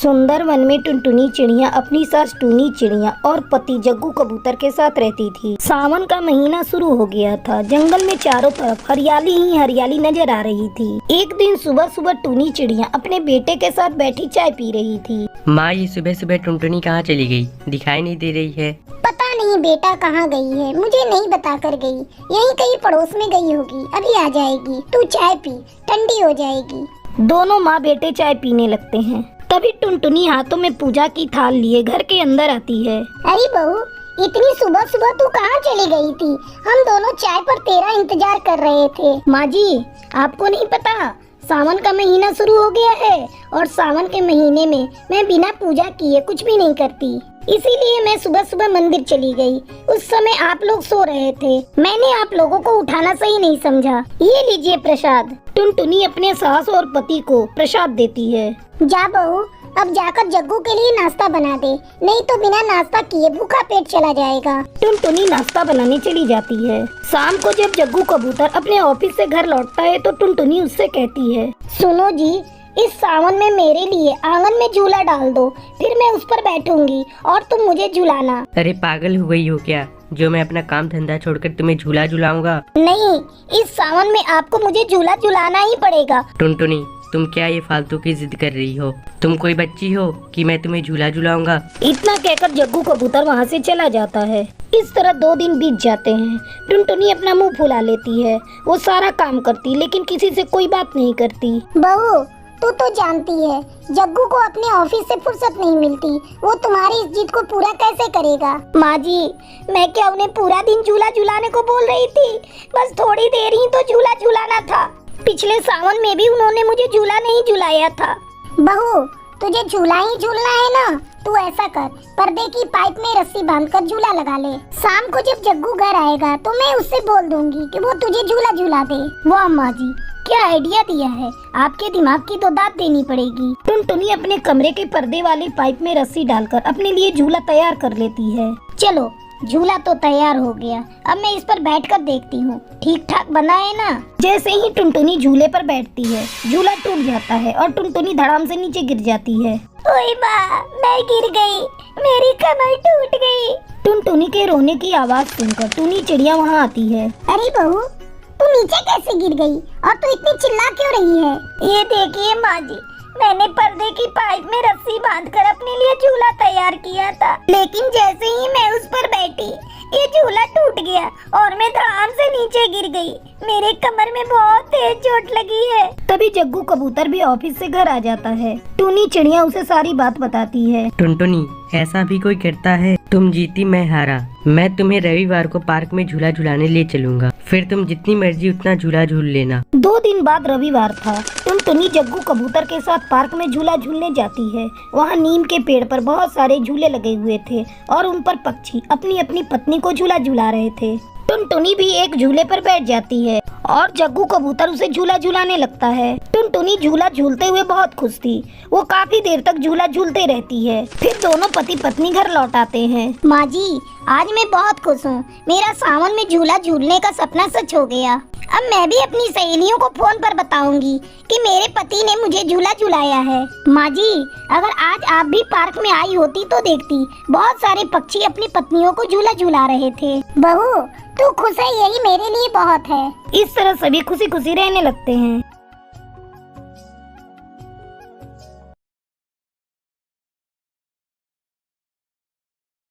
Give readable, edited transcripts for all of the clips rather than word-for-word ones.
सुंदर वन में टुनटुनी चिड़िया अपनी सास टूनी चिड़िया और पति जग्गू कबूतर के साथ रहती थी। सावन का महीना शुरू हो गया था। जंगल में चारों तरफ हरियाली ही हरियाली नजर आ रही थी। एक दिन सुबह सुबह टूनी चिड़िया अपने बेटे के साथ बैठी चाय पी रही थी। माँ, ये सुबह सुबह टुनटुनी कहाँ चली गई? दिखाई नहीं दे रही है। पता नहीं बेटा कहाँ गई है, मुझे नहीं बता कर गई। यहीं कहीं पड़ोस में गई होगी, अभी आ जाएगी। तू चाय पी, ठंडी हो जाएगी। दोनों माँ बेटे चाय पीने लगते हैं। तभी टुनटुनी हाथों में पूजा की थाल लिए घर के अंदर आती है। अरे बहू, इतनी सुबह सुबह तू कहाँ चली गई थी? हम दोनों चाय पर तेरा इंतजार कर रहे थे। माँ जी, आपको नहीं पता, सावन का महीना शुरू हो गया है और सावन के महीने में मैं बिना पूजा किए कुछ भी नहीं करती। इसीलिए मैं सुबह सुबह मंदिर चली गई। उस समय आप लोग सो रहे थे। मैंने आप लोगों को उठाना सही नहीं समझा। ये लीजिए प्रसाद। टुनटुनी अपने सास और पति को प्रसाद देती है। जा बहू, अब जाकर जग्गू के लिए नाश्ता बना दे, नहीं तो बिना नाश्ता किए भूखा पेट चला जाएगा। टुनटुनी नाश्ता बनाने चली जाती है। शाम को जब जग्गू कबूतर अपने ऑफिस से घर लौटता है तो टुनटुनी उससे कहती है, सुनो जी, इस सावन में मेरे लिए आंगन में झूला डाल दो, फिर मैं उस पर बैठूंगी और तुम मुझे झुलाना। अरे पागल हो गई हो क्या, जो मैं अपना काम धंधा छोड़कर तुम्हें झूला झुलाऊंगा? नहीं, इस सावन में आपको मुझे झूला झुलाना ही पड़ेगा। टुनटुनी, तुम क्या ये फालतू की जिद कर रही हो? तुम कोई बच्ची हो कि मैं तुम्हें झूला झुलाऊंगा? इतना कहकर जग्गू कबूतर वहाँ से चला जाता है। इस तरह 2 दिन बीत जाते हैं। टुनटुनी अपना मुंह फुला लेती है। वो सारा काम करती लेकिन किसी से कोई बात नहीं करती। बहू, तू तो जानती है जग्गू को अपने ऑफिस से फुर्सत नहीं मिलती। वो तुम्हारी इस जिद को पूरा कैसे करेगा? माँ जी, मैं क्या उन्हें पूरा दिन झूला झुलाने को बोल रही थी? बस थोड़ी देर ही तो झूला झुलाना था। पिछले सावन में भी उन्होंने मुझे झूला नहीं झुलाया था। बहू, तुझे झूला ही झूलना है ना? तू ऐसा कर, पर्दे की पाइप में रस्सी बांधकर झूला लगा ले। शाम को जब जग्गू घर आएगा तो मैं उससे बोल दूंगी कि वो तुझे झूला झूला दे। वाह माँ जी, क्या आइडिया दिया है। आपके दिमाग की तो दाद देनी पड़ेगी। टुनटुनी अपने कमरे के पर्दे वाली पाइप में रस्सी डालकर अपने लिए झूला तैयार कर लेती है। चलो, झूला तो तैयार हो गया। अब मैं इस पर बैठकर देखती हूँ ठीक ठाक बना है ना। जैसे ही टुनटुनी झूले पर बैठती है, झूला टूट जाता है और टुनटुनी धड़ाम से नीचे गिर जाती है। ओए माँ, मैं गिर गई, मेरी कमर टूट गई। टुनटुनी के रोने की आवाज सुनकर टूनी चिड़िया वहाँ आती है। अरे बहू, तू नीचे कैसे गिर गई और तू इतनी चिल्ला क्यों रही है? ये देखिए माँ जी, मैंने पर्दे की पाइप में रस्सी बांधकर अपने लिए झूला तैयार किया था, लेकिन जैसे ही मैं उस पर बैठी ये झूला टूट गया और मैं धड़ाम से नीचे गिर गई। मेरे कमर में बहुत तेज चोट लगी है। तभी जग्गू कबूतर भी ऑफिस से घर आ जाता है। टूनी चिड़िया उसे सारी बात बताती है। टुनटुनी, ऐसा भी कोई करता है? तुम जीती, मैं हारा। मैं तुम्हें रविवार को पार्क में झूला झुलाने ले चलूंगा, फिर तुम जितनी मर्जी उतना झूला झूल लेना। 2 दिन बाद रविवार था। टुनटुनी जग्गू कबूतर के साथ पार्क में झूला झूलने जाती है। वहाँ नीम के पेड़ पर बहुत सारे झूले लगे हुए थे और उन पर पक्षी अपनी अपनी पत्नी को झूला झुला रहे थे। टुनटुनी भी एक झूले पर बैठ जाती है और जग्गू कबूतर उसे झूला झुलाने लगता है। टुनटुनी झूला झूलते हुए बहुत खुश थी। वो काफी देर तक झूला झूलते रहती है। फिर दोनों पति पत्नी घर लौट आते हैं। माँ जी, आज मैं बहुत खुश हूँ। मेरा सावन में झूला झूलने का सपना सच हो गया। अब मैं भी अपनी सहेलियों को फोन पर बताऊंगी कि मेरे पति ने मुझे झूला झुलाया है। माँ जी, अगर आज आप भी पार्क में आई होती तो देखती, बहुत सारे पक्षी अपनी पत्नियों को झूला झुला रहे थे। बहू, तू खुश है, यही मेरे लिए बहुत है। इस तरह सभी खुशी खुशी रहने लगते हैं।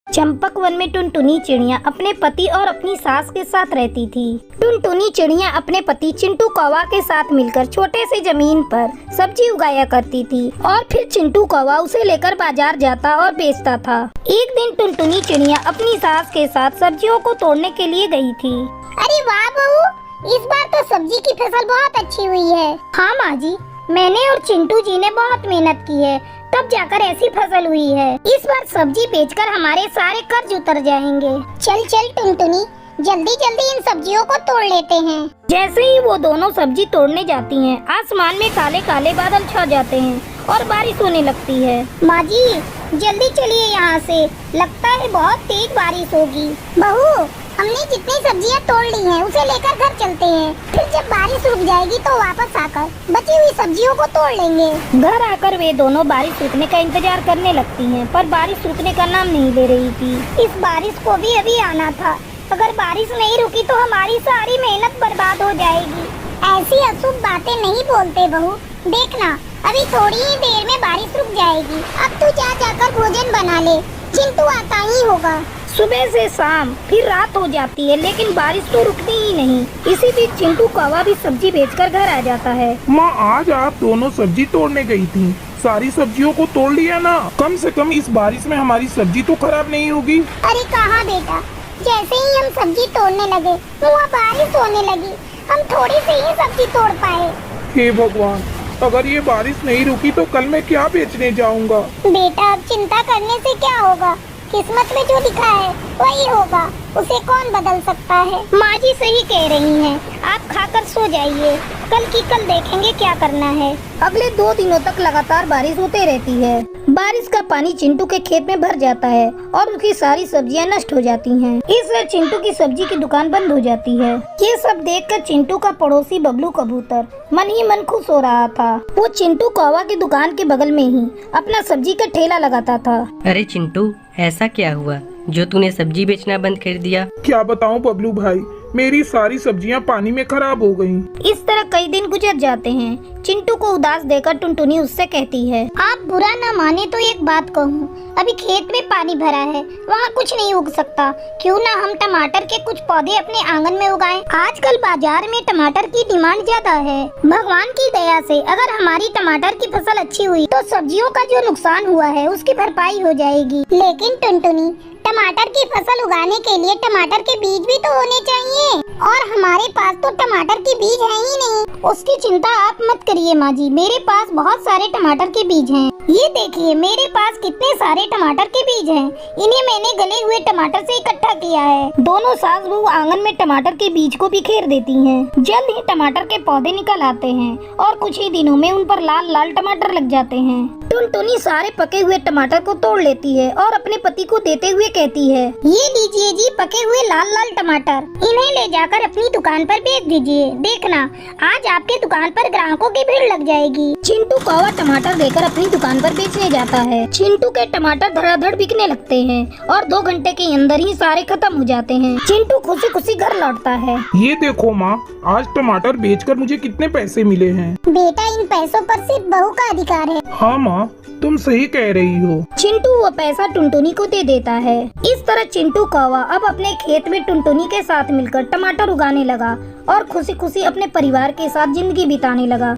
चंपक वन में टुनटुनी चिड़िया अपने पति और अपनी सास के साथ रहती थी। टुनटुनी चिड़िया अपने पति चिंटू कौवा के साथ मिलकर छोटे से जमीन पर सब्जी उगाया करती थी और फिर चिंटू कौवा उसे लेकर बाजार जाता और बेचता था। एक दिन टुनटुनी चिड़िया अपनी सास के साथ सब्जियों को तोड़ने के लिए गई थी। अरे वाह बहू, इस बार तो सब्जी की फसल बहुत अच्छी हुई है। हाँ माँ जी, मैंने और चिंटू जी ने बहुत मेहनत की है, तब जाकर ऐसी फसल हुई है। इस बार सब्जी बेचकर हमारे सारे कर्ज उतर जाएंगे। चल चल टुनटुनी, जल्दी जल्दी इन सब्जियों को तोड़ लेते हैं। जैसे ही वो दोनों सब्जी तोड़ने जाती हैं, आसमान में काले काले बादल छा जाते हैं और बारिश होने लगती है। माँ जी, जल्दी चलिए यहाँ से, लगता है बहुत तेज बारिश होगी। बहू, हमने जितनी सब्जियां तोड़ ली हैं उसे लेकर घर चलते हैं। फिर जब बारिश रुक जाएगी तो वापस आकर बची हुई सब्जियों को तोड़ लेंगे। घर आकर वे दोनों बारिश रुकने का इंतजार करने लगती हैं, पर बारिश रुकने का नाम नहीं ले रही थी। इस बारिश को भी अभी आना था। अगर बारिश नहीं रुकी तो हमारी सारी मेहनत बर्बाद हो जाएगी। ऐसी अशुभ बातें नहीं बोलते बहू। देखना अभी थोड़ी ही देर में बारिश रुक जाएगी। अब तू जाकर भोजन बना ले, चिंटू आता ही होगा। सुबह से शाम फिर रात हो जाती है, लेकिन बारिश तो रुकती ही नहीं। इसी बीच चिंटू कौवा भी सब्जी बेचकर घर आ जाता है। माँ, आज आप दोनों सब्जी तोड़ने गई थी, सारी सब्जियों को तोड़ लिया ना? कम से कम इस बारिश में हमारी सब्जी तो खराब नहीं होगी। अरे कहाँ बेटा, जैसे ही हम सब्जी तोड़ने लगे वहाँ बारिश होने लगी। हम थोड़ी सी ही सब्जी तोड़ पाए। हे भगवान, अगर ये बारिश नहीं रुकी तो कल मैं क्या बेचने जाऊंगा? बेटा अब चिंता करने से क्या होगा, किस्मत में जो लिखा है वही होगा, उसे कौन बदल सकता है। माँ जी सही कह रही हैं, आप खाकर सो जाइए, कल की कल देखेंगे क्या करना है। अगले 2 दिनों तक लगातार बारिश होते रहती है। बारिश का पानी चिंटू के खेत में भर जाता है और उसकी सारी सब्जियां नष्ट हो जाती हैं। इससे चिंटू की सब्जी की दुकान बंद हो जाती है। ये सब देखकर चिंटू का पड़ोसी बबलू कबूतर मन ही मन खुश हो रहा था। वो चिंटू कौवा की दुकान के बगल में ही अपना सब्जी का ठेला लगाता था। अरे चिंटू, ऐसा क्या हुआ जो तूने सब्जी बेचना बंद कर दिया? क्या बताऊं बबलू भाई, मेरी सारी सब्जियां पानी में खराब हो गयी। इस तरह कई दिन गुजर जाते हैं। चिंटू को उदास देखकर टुनटुनी उससे कहती है, आप बुरा न माने तो एक बात कहूँ, अभी खेत में पानी भरा है, वहाँ कुछ नहीं उग सकता। क्यों ना हम टमाटर के कुछ पौधे अपने आंगन में उगाएं? आजकल बाजार में टमाटर की डिमांड ज्यादा है। भगवान की दया से अगर हमारी टमाटर की फसल अच्छी हुई तो सब्जियों का जो नुकसान हुआ है उसकी भरपाई हो जाएगी। लेकिन टुनटुनी, टमाटर की फसल उगाने के लिए टमाटर के बीज भी तो होने चाहिए, और हमारे पास तो टमाटर के बीज है ही नहीं। उसकी चिंता आप मत करिए माँ जी, मेरे पास बहुत सारे टमाटर के बीज हैं। ये देखिए मेरे पास कितने सारे टमाटर के बीज हैं। इन्हें मैंने गले हुए टमाटर से इकट्ठा किया है। दोनों सास बहू आंगन में टमाटर के बीज को बिखेर देती हैं। जल्द ही टमाटर के पौधे निकल आते हैं और कुछ ही दिनों में उन पर लाल लाल टमाटर लग जाते हैं। टुनटुनी सारे पके हुए टमाटर को तोड़ लेती है और अपने पति को देते हुए कहती है, ये लीजिए जी पके हुए लाल लाल टमाटर, इन्हें ले जाकर अपनी दुकान पर बेच दीजिए। देखना आज आपके दुकान पर ग्राहकों की भीड़ लग जाएगी। चिंटू कौवा टमाटर देकर अपनी दुकान पर बेचने जाता है। चिंटू के टमाटर धड़ाधड़ बिकने लगते हैं और 2 घंटे के अंदर ही सारे खत्म हो जाते हैं। चिंटू खुशी खुशी घर लौटता है। ये देखो माँ, आज टमाटर बेचकर मुझे कितने पैसे मिले हैं। बेटा इन पैसों पर सिर्फ बहू का अधिकार है। हाँ माँ, तुम सही कह रही हो। चिंटू वो पैसा टुनटुनी को दे देता है। इस तरह चिंटू कौवा अब अपने खेत में टुनटुनी के साथ मिलकर टमाटर उगाने लगा और खुशी खुशी अपने परिवार के साथ जिंदगी बिताने लगा।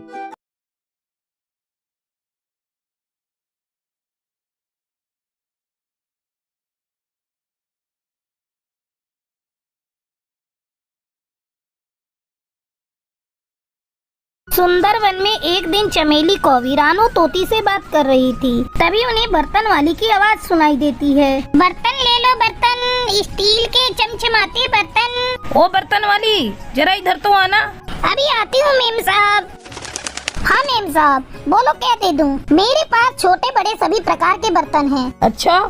सुंदर वन में एक दिन चमेली कौवी रानो तोती से बात कर रही थी। तभी उन्हें बर्तन वाली की आवाज सुनाई देती है। बर्तन ले लो बर्तन, स्टील के चमचमाते बर्तन। ओ बर्तन वाली, जरा इधर तो आना। अभी आती हूँ मेम साहब। हाँ मेम साहब, बोलो क्या दे दूँ? मेरे पास छोटे बड़े सभी प्रकार के बर्तन हैं। अच्छा,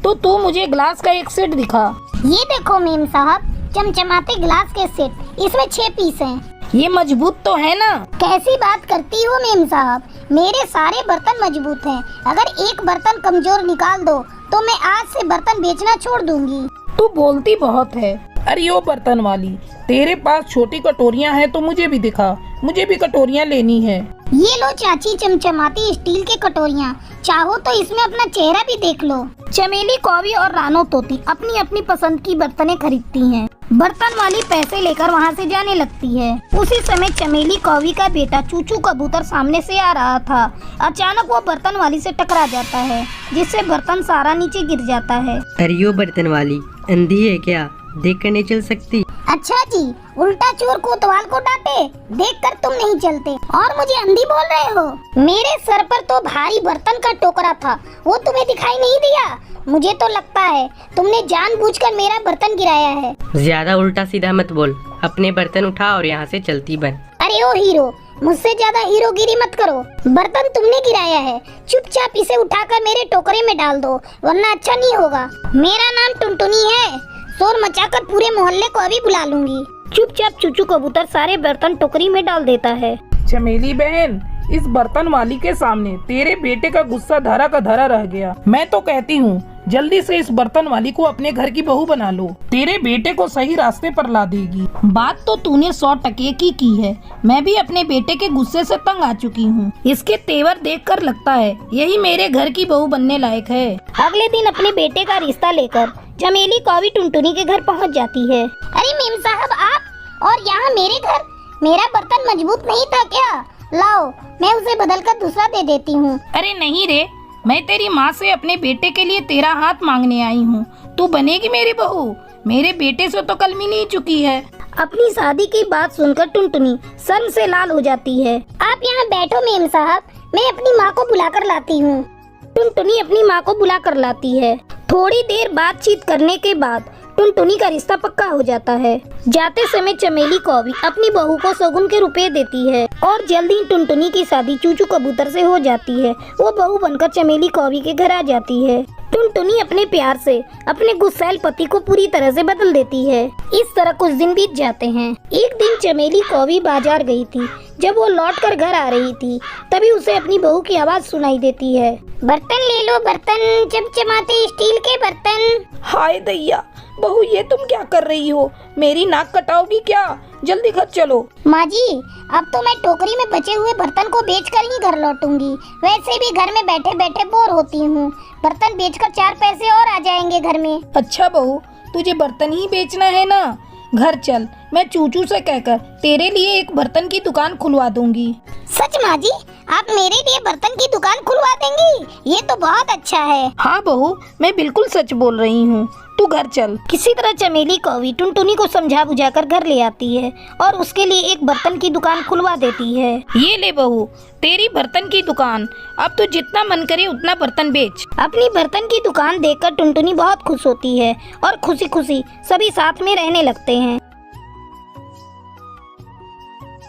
तो तू मुझे ग्लास का एक सेट दिखा। ये देखो मेम साहब, चमचमाते गिलास के सेट, इसमें 6 पीस हैं। ये मजबूत तो है ना? कैसी बात करती हो मेम साहब, मेरे सारे बर्तन मजबूत हैं। अगर एक बर्तन कमजोर निकाल दो तो मैं आज से बर्तन बेचना छोड़ दूंगी। तू बोलती बहुत है। अरे ओ बर्तन वाली, तेरे पास छोटी कटोरियां हैं तो मुझे भी दिखा, मुझे भी कटोरियां लेनी है। ये लो चाची चमचमाती स्टील की कटोरियाँ, चाहो तो इसमें अपना चेहरा भी देख लो। चमेली कौवी और रानो तोती अपनी अपनी पसंद की बर्तनें खरीदती हैं। बर्तन वाली पैसे लेकर वहाँ से जाने लगती है। उसी समय चमेली कौवी का बेटा चूचू कबूतर सामने से आ रहा था। अचानक वो बर्तन वाली से टकरा जाता है, जिससे बर्तन सारा नीचे गिर जाता है। अरे ओ बर्तन वाली, अंधी है क्या? देख कर नहीं चल सकती? अच्छा जी, उल्टा चोर कोतवाल को डांटे, देखकर तुम नहीं चलते और मुझे अंधी बोल रहे हो। मेरे सर पर तो भारी बर्तन का टोकरा था, वो तुम्हें दिखाई नहीं दिया? मुझे तो लगता है तुमने जानबूझकर मेरा बर्तन गिराया है। ज्यादा उल्टा सीधा मत बोल, अपने बर्तन उठा और यहाँ से चलती बन। अरे ओ हीरो, मुझसे ज्यादा हीरोगिरी मत करो। बर्तन तुमने गिराया है, चुपचाप इसे उठाकर मेरे टोकरे में डाल दो, वरना अच्छा नहीं होगा। मेरा नाम टुनटुनी है, शोर मचाकर पूरे मोहल्ले को अभी बुला लूंगी। चुपचाप चूचू कबूतर सारे बर्तन टोकरी में डाल देता है। चमेली बहन, इस बर्तन वाली के सामने तेरे बेटे का गुस्सा धरा का धरा रह गया। मैं तो कहती हूँ जल्दी से इस बर्तन वाली को अपने घर की बहू बना लो, तेरे बेटे को सही रास्ते पर ला देगी। बात तो तूने 100% की है। मैं भी अपने बेटे के गुस्से से तंग आ चुकी हूँ। इसके तेवर देखकर लगता है यही मेरे घर की बहू बनने लायक है। अगले दिन अपने बेटे का रिश्ता लेकर चमेली कौवी टुनटुनी के घर पहुंच जाती है। अरे मेम साहब आप, और यहाँ मेरे घर? मेरा बर्तन मजबूत नहीं था क्या? लाओ मैं उसे बदलकर दूसरा दे देती हूँ। अरे नहीं रे, मैं तेरी माँ से अपने बेटे के लिए तेरा हाथ मांगने आई हूँ। तू बनेगी मेरी बहू। मेरे बेटे से तो कल मिल ही चुकी है। अपनी शादी की बात सुनकर टुनटुनी शर्म से लाल हो जाती है। आप यहाँ बैठो मेम साहब, मैं अपनी माँ को बुलाकर लाती हूँ। टुनटुनी अपनी माँ को बुला कर लाती है। थोड़ी देर बातचीत करने के बाद टुनटुनी का रिश्ता पक्का हो जाता है। जाते समय चमेली कौवी अपनी बहू को शगुन के रुपए देती है और जल्दी ही टुनटुनी की शादी चूचू कबूतर से हो जाती है। वो बहू बनकर चमेली कौवी के घर आ जाती है। टुनटुनी अपने प्यार से अपने गुस्सैल पति को पूरी तरह से बदल देती है। इस तरह कुछ दिन बीत जाते हैं। एक दिन चमेली कौवी बाजार गई थी। जब वो लौटकर घर आ रही थी तभी उसे अपनी बहू की आवाज सुनाई देती है। बर्तन ले लो बर्तन, चमचमाते स्टील के बर्तन। हाय दैया, बहू ये तुम क्या कर रही हो? मेरी नाक कटाओगी क्या? जल्दी घर चलो। माँ जी, अब तो मैं टोकरी में बचे हुए बर्तन को बेचकर ही घर लौटूंगी। वैसे भी घर में बैठे बैठे बोर होती हूँ। बर्तन बेचकर 4 पैसे और आ जाएंगे घर में। अच्छा बहू, तुझे बर्तन ही बेचना है ना? घर चल, मैं चूचू से कहकर तेरे लिए एक बर्तन की दुकान खुलवा दूंगी। सच माँ जी, आप मेरे लिए बर्तन की दुकान खुलवा देंगी? ये तो बहुत अच्छा है। हाँ बहू, मैं बिल्कुल सच बोल रही हूँ। तू घर चल। किसी तरह चमेली कौवी टुनटुनी को समझा बुझाकर घर ले आती है और उसके लिए एक बर्तन की दुकान खुलवा देती है। ये ले बहू, तेरी बर्तन की दुकान। अब तो जितना मन करे उतना बर्तन बेच। अपनी बर्तन की दुकान देखकर टुनटुनी बहुत खुश होती है और खुशी खुशी सभी साथ में रहने लगते हैं।